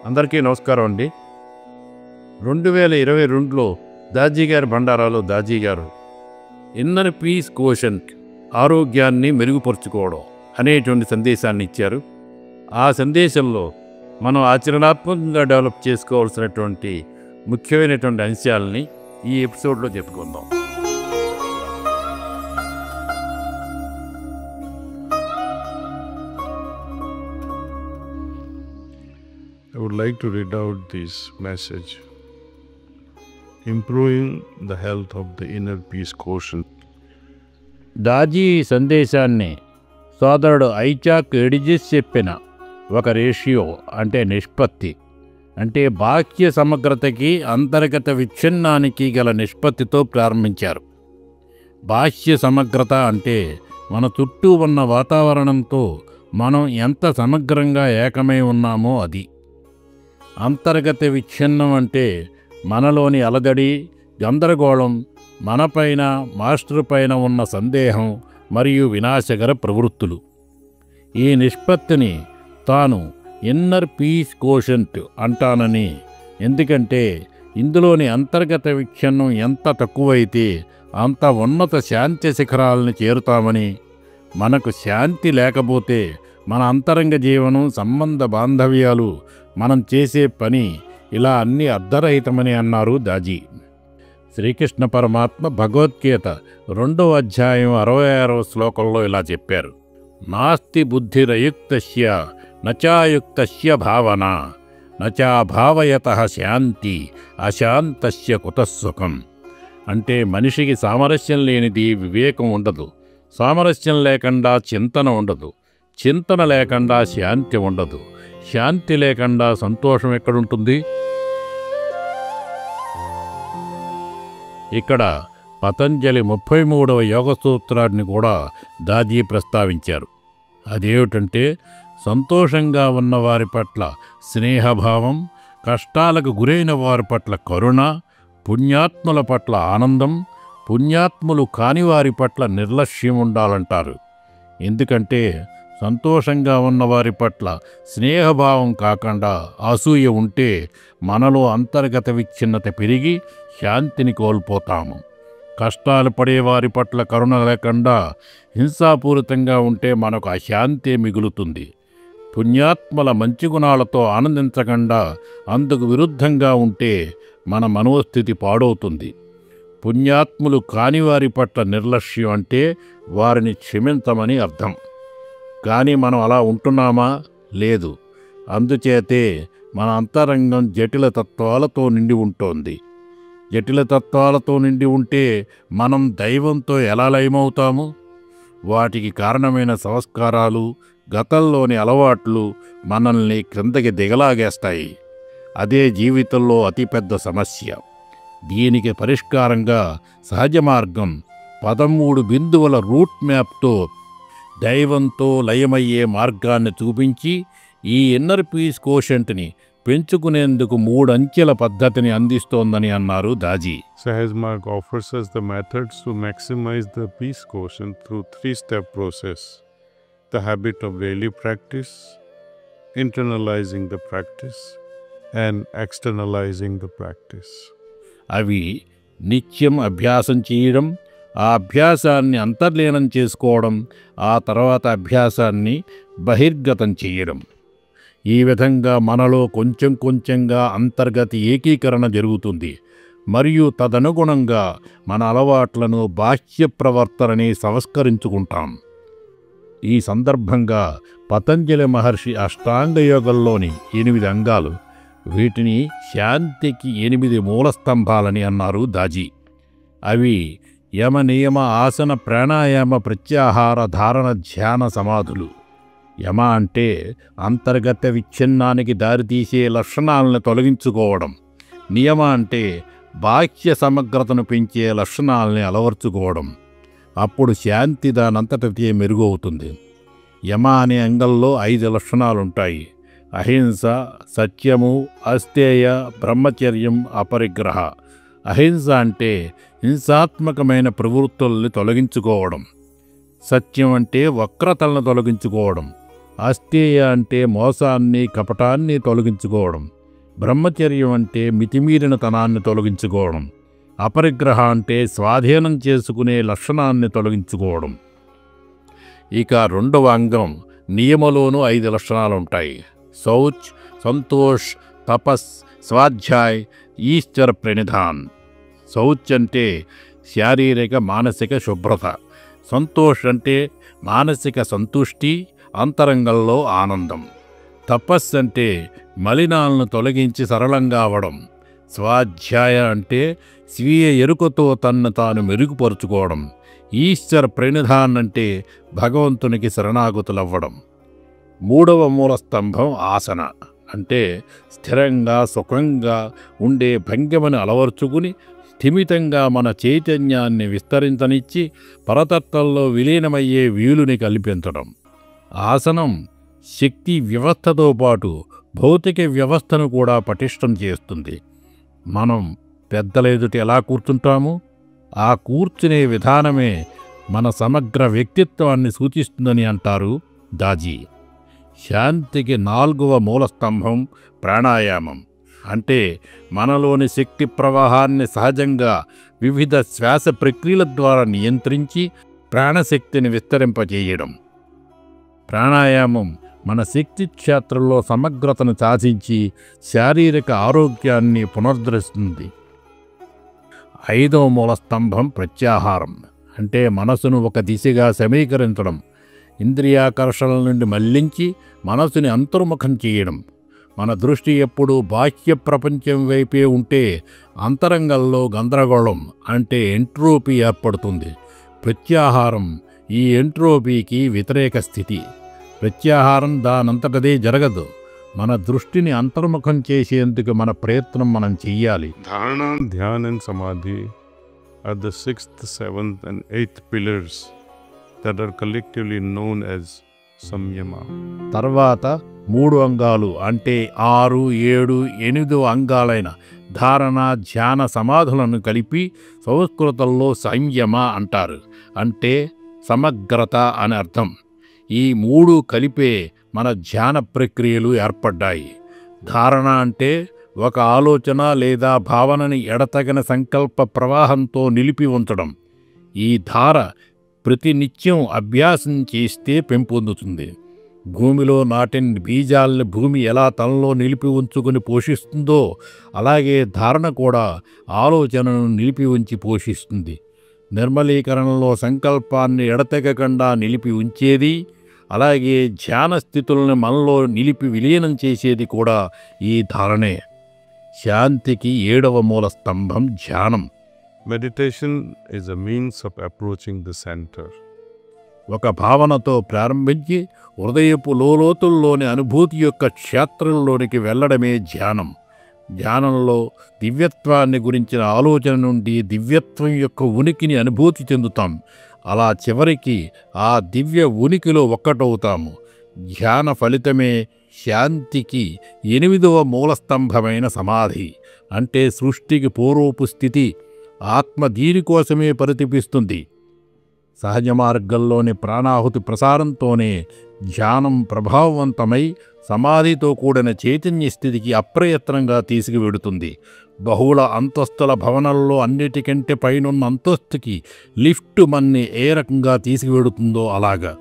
అందరికీ నమస్కారం అండి. 2022లో దాజీ గారి బండారాలో దాజీ గారు ఇన్నర్ పీస్ కోషెంట్ ఆరోగ్యాన్ని మెరుగుపరుచుకోవడం అనేటువంటి సందేశాన్ని ఇచ్చారు. ఆ సందేశంలో మనం ఆచరణాత్మకంగా డెవలప్ చేసుకోవాల్సినటువంటి ముఖ్యమైనటువంటి అంశాలని ఈ ఎపిసోడ్లో చెప్పుకుందాం. I would like to read out this message. Improving the health of the inner peace quotient. Daaji సందేశాన్ని సోదరుడు ఐజాక్ ఎడిజిస్ చెప్పిన ఒక రేషియో అంటే నిష్పత్తి, అంటే బాహ్య సమగ్రతకి అంతర్గత విచ్ఛిన్నానికి గల నిష్పత్తితో ప్రారంభించారు. బాహ్య సమగ్రత అంటే మన చుట్టూ ఉన్న వాతావరణంతో మనం ఎంత సమగ్రంగా ఏకమై ఉన్నామో అది. అంతర్గత విచ్ఛిన్నం అంటే మనలోని అలజడి, గందరగోళం, మనపైన మాస్టర్ పైన ఉన్న సందేహం మరియు వినాశకర ప్రవృత్తులు. ఈ నిష్పత్తిని తాను ఇన్నర్ పీస్ కోషెంట్ అంటానని, ఎందుకంటే ఇందులోని అంతర్గత విచ్ఛిన్నం ఎంత తక్కువైతే అంత ఉన్నత శాంతి శిఖరాలని చేరుతామని, మనకు శాంతి లేకపోతే మన అంతరంగ జీవనం, సంబంధ బాంధవ్యాలు, మనం చేసే పని ఇలా అన్నీ అర్ధరహితమని అన్నారు దాజీ. శ్రీకృష్ణ పరమాత్మ భగవద్గీత 2వ అధ్యాయం 66వ శ్లోకంలో ఇలా చెప్పారు: నాస్తి బుద్ధిరయుక్తస్య నచాయుక్తస్య భావన నచాభావయతః శాంతి అశాంతస్య కుతః సుఖం. అంటే మనిషికి సామరస్యం లేనిది వివేకం ఉండదు, సామరస్యం లేకుండా చింతన ఉండదు, చింతన లేకుండా శాంతి ఉండదు, శాంతి లేకుండా సంతోషం ఎక్కడుంటుంది? ఇక్కడ పతంజలి 33వ యోగ సూత్రాన్ని కూడా దాజీ ప్రస్తావించారు. అదేమిటంటే సంతోషంగా ఉన్న వారి పట్ల స్నేహభావం, కష్టాలకు గురైన వారి పట్ల కరుణ, పుణ్యాత్ముల పట్ల ఆనందం, పుణ్యాత్ములు కాని వారి పట్ల నిర్లక్ష్యం ఉండాలంటారు. ఎందుకంటే సంతోషంగా ఉన్నవారి పట్ల స్నేహభావం కాకుండా అసూయ ఉంటే మనలో అంతర్గత విచ్ఛిన్నత పెరిగి శాంతిని కోల్పోతాము. కష్టాలు పడేవారి పట్ల కరుణ లేకుండా హింసాపూరితంగా ఉంటే మనకు అశాంతి మిగులుతుంది. పుణ్యాత్మల మంచి గుణాలతో ఆనందించకుండా అందుకు విరుద్ధంగా ఉంటే మన మనోస్థితి పాడవుతుంది. పుణ్యాత్ములు కానివారి పట్ల నిర్లక్ష్యం అంటే వారిని క్షమించమని అర్థం. కానీ మనం అలా ఉంటున్నామా? లేదు. అందుచేతే మన అంతరంగం జటిల తత్వాలతో నిండి ఉంటోంది. జటిల తత్వాలతో నిండి ఉంటే మనం దైవంతో ఎలా లయమవుతాము? వాటికి కారణమైన సంస్కారాలు, గతంలోని అలవాట్లు మనల్ని క్రిందకి దిగలాగేస్తాయి. అదే జీవితంలో అతిపెద్ద సమస్య. దీనికి పరిష్కారంగా సహజ మార్గం 13 బిందువుల రూట్ మ్యాప్తో దైవంతో లయమయ్యే మార్గాన్ని చూపించి ఈ ఇన్నర్ పీస్ కోషెంట్ని పెంచుకునేందుకు 3 అంచెల పద్ధతిని అందిస్తోందని అన్నారు Daaji. Sahaj Marg offers us the methods to maximize the peace quotient through 3-step process: the habit of daily practice, internalizing the practice, and externalizing the practice. అవి నిత్యం అభ్యాసం చేయడం, ఆ అభ్యాసాన్ని అంతర్లీనం చేసుకోవడం, ఆ తర్వాత అభ్యాసాన్ని బహిర్గతం చేయడం. ఈ విధంగా మనలో కొంచెం కొంచెంగా అంతర్గత ఏకీకరణ జరుగుతుంది మరియు తదనుగుణంగా మన అలవాట్లను, బాహ్య ప్రవర్తనని సంస్కరించుకుంటాం. ఈ సందర్భంగా పతంజలి మహర్షి అష్టాంగ యోగంలోని 8 అంగాలు, వీటిని శాంతికి 8 మూల స్తంభాలని అన్నారు దాజీ. అవి యమ, నియమ, ఆసన, ప్రాణాయామ, ప్రత్యాహార, ధారణ, ధ్యాన, సమాధులు. యమ అంటే అంతర్గత విచ్ఛిన్నానికి దారితీసే లక్షణాలను తొలగించుకోవడం. నియమ అంటే బాహ్య సమగ్రతను పెంచే లక్షణాలని అలవర్చుకోవడం. అప్పుడు శాంతి దానంతటిదే మెరుగవుతుంది. యమ అనే అంగంలో 5 లక్షణాలుంటాయి: అహింస, సత్యము, అస్తేయ, బ్రహ్మచర్యం, అపరిగ్రహ. అహింస అంటే హింసాత్మకమైన ప్రవృత్తుల్ని తొలగించుకోవడం. సత్యం అంటే వక్రతలను తొలగించుకోవడం. అస్తేయ అంటే మోసాన్ని, కపటాన్ని తొలగించుకోవడం. బ్రహ్మచర్యం అంటే మితిమీరిన తనాన్ని తొలగించుకోవడం. అపరిగ్రహ అంటే స్వాధీనం చేసుకునే లక్షణాన్ని తొలగించుకోవడం. ఇక రెండవ అంగం నియమలోనూ 5 లక్షణాలుంటాయి. శౌచ్, సంతోష్, తపస్, స్వాధ్యాయ్, ఈశ్వర ప్రణిధాన్. శౌచ్ అంటే శారీరక మానసిక శుభ్రత. సంతోష్ అంటే మానసిక సంతుష్టి, అంతరంగంలో ఆనందం. తపస్సు అంటే మలినాలను తొలగించి సరళంగా అవడం. స్వాధ్యాయ అంటే స్వీయ ఎరుకతో తన్ను తాను మెరుగుపరుచుకోవడం. ఈశ్వర ప్రణిధాన్ అంటే భగవంతునికి శరణాగతులవ్వడం. మూడవ మూలస్తంభం ఆసన అంటే స్థిరంగా సుఖంగా ఉండే భంగిమను అలవర్చుకుని స్థిమితంగా మన చైతన్యాన్ని విస్తరించనిచ్చి పరతత్వంలో విలీనమయ్యే వీలుని కల్పించడం. ఆసనం శక్తి వ్యవస్థతో పాటు భౌతిక వ్యవస్థను కూడా పటిష్టం చేస్తుంది. మనం పెద్దల ఎదుట ఎలా కూర్చుంటామో ఆ కూర్చునే విధానమే మన సమగ్ర వ్యక్తిత్వాన్ని సూచిస్తుందని అంటారు దాజీ. శాంతికి 4వ మూలస్తంభం ప్రాణాయామం అంటే మనలోని శక్తి ప్రవాహాన్ని సహజంగా వివిధ శ్వాస ప్రక్రియల ద్వారా నియంత్రించి ప్రాణశక్తిని విస్తరింపజేయడం. ప్రాణాయామం మన శక్తి క్షేత్రంలో సమగ్రతను సాధించి శారీరక ఆరోగ్యాన్ని పునరుద్ధరిస్తుంది. 5వ మూలస్తంభం ప్రత్యాహారం అంటే మనసును ఒక దిశగా సమీకరించడం. ఇంద్రియాకర్షణల నుండి మళ్లించి మనసుని అంతర్ముఖం చేయడం. మన దృష్టి ఎప్పుడూ బాహ్య ప్రపంచం వైపే ఉంటే అంతరంగంలో గందరగోళం అంటే ఎంట్రోపీ ఏర్పడుతుంది. ప్రత్యాహారం ఈ ఎంట్రోపీకి వ్యతిరేక స్థితి. ప్రత్యాహారం దానంతటదే జరగదు. మన దృష్టిని అంతర్ముఖం చేసేందుకు మన ప్రయత్నం మనం చెయ్యాలి. Dharana, Dhyan and Samadhi are the 6th, 7th and 8th pillars that are collectively known as Samyama. తర్వాత 3 అంగాలు అంటే 6, 7, 8 అంగాలైన ధారణ, ధ్యాన, సమాధులను కలిపి సంస్కృతంలో సంయమ అంటారు. అంటే సమగ్రత అని అర్థం. ఈ 3 కలిపే మన ధ్యాన ప్రక్రియలు ఏర్పడ్డాయి. ధారణ అంటే ఒక ఆలోచన లేదా భావనని ఎడతగిన సంకల్ప ప్రవాహంతో నిలిపి ఉంచడం. ఈ ధార ప్రతినిత్యం అభ్యాసం చేస్తే పెంపొందుతుంది. భూమిలో నాటిన బీజాల్ని భూమి ఎలా తనలో నిలిపి ఉంచుకుని పోషిస్తుందో అలాగే ధారణ కూడా ఆలోచనను నిలిపి ఉంచి పోషిస్తుంది. నిర్మలీకరణలో సంకల్పాన్ని ఎడతెగకుండా నిలిపి ఉంచేది, అలాగే ధ్యాన స్థితులను మనలో నిలిపి విలీనం చేసేది కూడా ఈ ధారణే. శాంతికి 7వ మూల స్తంభం ధ్యానం. Meditation is a means of approaching the center. ఒక భావనతో ప్రారంభించి హృదయపు లోతుల్లోని అనుభూతి యొక్క క్షేత్రంలోనికి వెళ్ళడమే ధ్యానం. ధ్యానంలో దివ్యత్వాన్ని గురించిన ఆలోచన నుండి దివ్యత్వం యొక్క ఉనికిని అనుభూతి చెందుతాం. అలా చివరికి ఆ దివ్య ఉనికిలో ఒక్కటవుతాము. ధ్యాన ఫలితమే శాంతికి 8వ మూలస్తంభమైన సమాధి. అంటే సృష్టికి పూర్వపు స్థితి. ఆత్మ దీనికోసమే పరితపిస్తుంది. సహజ మార్గంలోని ప్రాణాహుతి ప్రసారంతోనే ధ్యానం ప్రభావవంతమై సమాధితో కూడిన చైతన్య స్థితికి అప్రయత్నంగా తీసుకువెడుతుంది. బహుళ అంతస్తుల భవనంలో అన్నిటికంటే పైనున్న అంతస్తుకి లిఫ్ట్ మన్ని ఏ రకంగా తీసుకువెడుతుందో అలాగా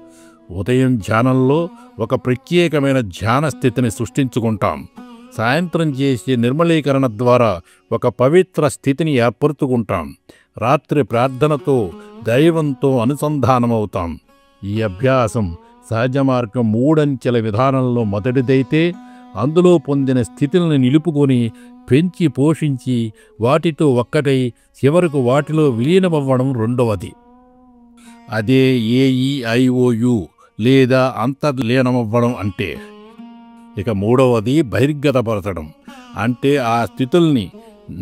ఉదయం ధ్యానంలో ఒక ప్రత్యేకమైన ధ్యాన స్థితిని సృష్టించుకుంటాం. సాయంత్రం చేసే నిర్మలీకరణ ద్వారా ఒక పవిత్ర స్థితిని ఏర్పరుచుకుంటాం. రాత్రి ప్రార్థనతో దైవంతో అనుసంధానమవుతాం. ఈ అభ్యాసం సహజ మార్గం 3 అంచెల విధానంలో మొదటిదైతే అందులో పొందిన స్థితులను నిలుపుకొని పెంచి పోషించి వాటితో ఒక్కటై చివరకు వాటిలో విలీనమవ్వడం రెండవది. అదే AEIOU లేదా అంతర్లీనమవ్వడం అంటే. ఇక మూడవది బహిర్గతపరచడం. అంటే ఆ స్థితుల్ని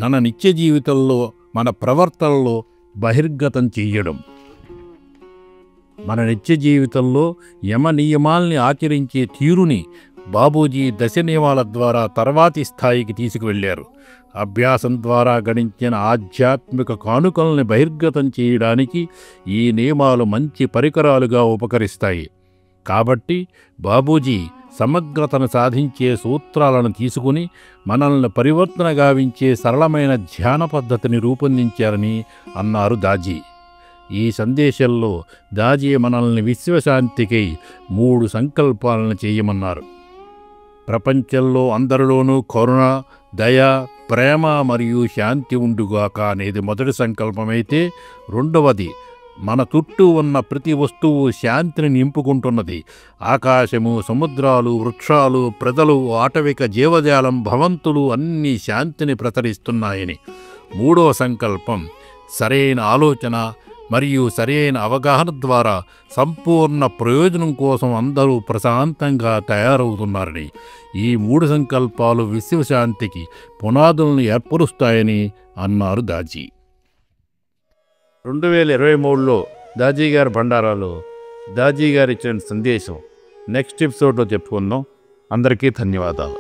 మన నిత్య జీవితంలో మన ప్రవర్తనలో బహిర్గతం చెయ్యడం. మన నిత్య జీవితంలో యమ నియమాల్ని ఆచరించే తీరుని బాబూజీ దశ నియమాల ద్వారా తర్వాతి స్థాయికి తీసుకువెళ్లారు. అభ్యాసం ద్వారా గణించిన ఆధ్యాత్మిక కానుకల్ని బహిర్గతం చేయడానికి ఈ నియమాలు మంచి పరికరాలుగా ఉపకరిస్తాయి. కాబట్టి బాబూజీ సమగ్రతను సాధించే సూత్రాలను తీసుకుని మనల్ని పరివర్తన గావించే సరళమైన ధ్యాన పద్ధతిని రూపొందించారని అన్నారు దాజీ. ఈ సందేశంలో దాజీ మనల్ని విశ్వశాంతికై 3 సంకల్పాలను చేయమన్నారు. ప్రపంచంలో అందరిలోనూ కరుణ, దయ, ప్రేమ మరియు శాంతి ఉండుగాక అనేది మొదటి సంకల్పమైతే, రెండవది మన చుట్టూ ఉన్న ప్రతి వస్తువు శాంతిని నింపుకుంటున్నది. ఆకాశము, సముద్రాలు, వృక్షాలు, ప్రజలు, ఆటవిక జీవజాలం, భవంతులు అన్నీ శాంతిని ప్రసరిస్తున్నాయని. మూడవ సంకల్పం సరైన ఆలోచన మరియు సరైన అవగాహన ద్వారా సంపూర్ణ ప్రయోజనం కోసం అందరూ ప్రశాంతంగా తయారవుతున్నారని. ఈ 3 సంకల్పాలు విశ్వశాంతికి పునాదులను ఏర్పరుస్తాయని అన్నారు దాజీ. 2023లో దాజీ గారి బండారాలో దాజీ గారు ఇచ్చిన సందేశం నెక్స్ట్ ఎపిసోడ్లో చెప్పుకుందాం. అందరికీ ధన్యవాదాలు.